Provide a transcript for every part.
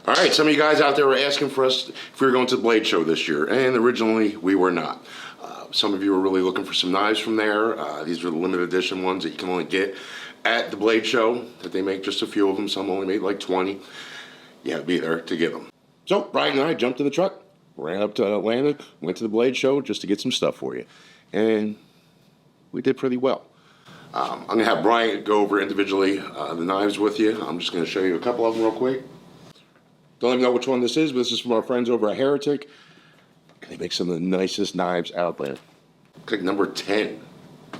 All right, some of you guys out there were asking for us if we were going to the Blade Show this year, and originally we were not. Some of you were really looking for some knives from there. These are the limited edition ones that you can only get at the Blade Show, that they make just a few of them. Some only made like 20. You had to be there to get them. So Brian and I jumped in the truck, ran up to Atlanta, went to the Blade Show just to get some stuff for you. And we did pretty well. I'm going to have Brian go over individually the knives with you. I'm just going to show you a couple of them real quick. Don't even know which one this is, but this is from our friends over at Heretic. They make some of the nicest knives out there. Click number 10. I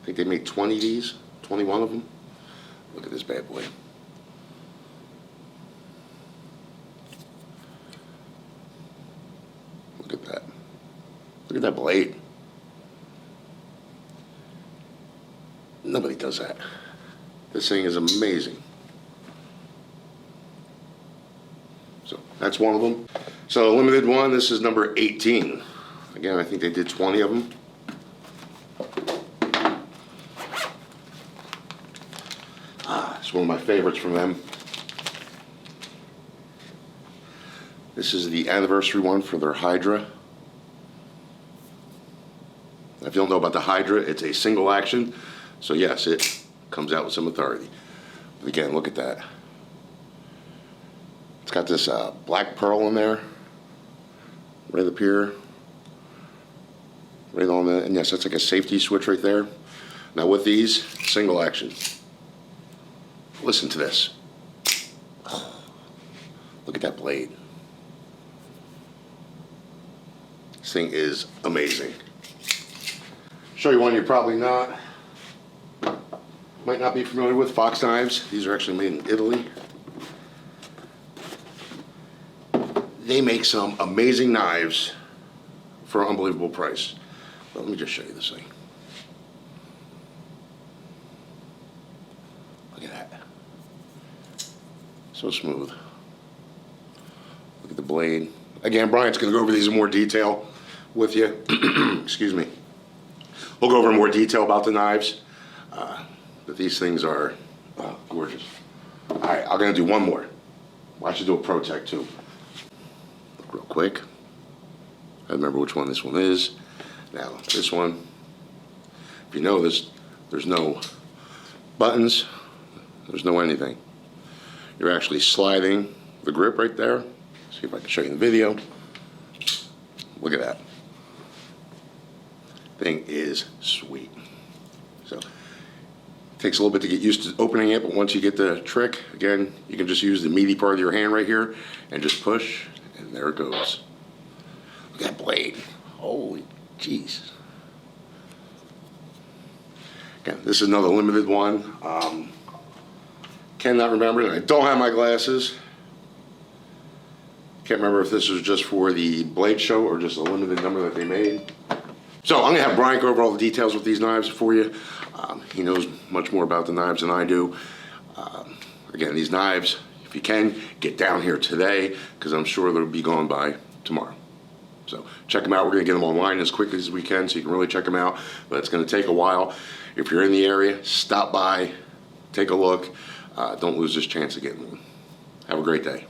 think they made 20 of these, 21 of them. Look at this bad boy. Look at that. Look at that blade. Nobody does that. This thing is amazing. So that's one of them. So the limited one, this is number 18. Again, I think they did 20 of them. It's one of my favorites from them. This is the anniversary one for their Hydra. If you don't know about the Hydra, it's a single action. So yes, it comes out with some authority. But again, look at that. It's got this black pearl in there, right up here, right on the, and yes, that's like a safety switch right there. Now with these, single action. Listen to this. Oh, look at that blade. This thing is amazing. Show you one you're probably might not be familiar with, Fox knives. These are actually made in Italy. They make some amazing knives for an unbelievable price. But let me just show you this thing. Look at that. So smooth. Look at the blade. Again, Brian's going to go over these in more detail with you. Excuse me. We'll go over in more detail about the knives. But these things are gorgeous. All right, I'm going to do one more. Well, I should do a Pro Tech too. Real quick. I remember which one this one is. Now, this one, if you know this, there's no buttons, there's no anything. You're actually sliding the grip right there. See if I can show you in the video. Look at that. Thing is sweet. So, it takes a little bit to get used to opening it, but once you get the trick, again, you can just use the meaty part of your hand right here and just push. And there it goes. Look at that blade. Holy jeez. Again, this is another limited one. Cannot remember. I don't have my glasses. Can't remember if this was just for the Blade Show or just a limited number that they made. So I'm going to have Brian go over all the details with these knives for you. He knows much more about the knives than I do. Again, these knives, if you can, get down here today, because I'm sure they'll be gone by tomorrow. So check them out. We're going to get them online as quickly as we can so you can really check them out, but it's going to take a while. If you're in the area, stop by, take a look. Don't lose this chance of getting one. Have a great day.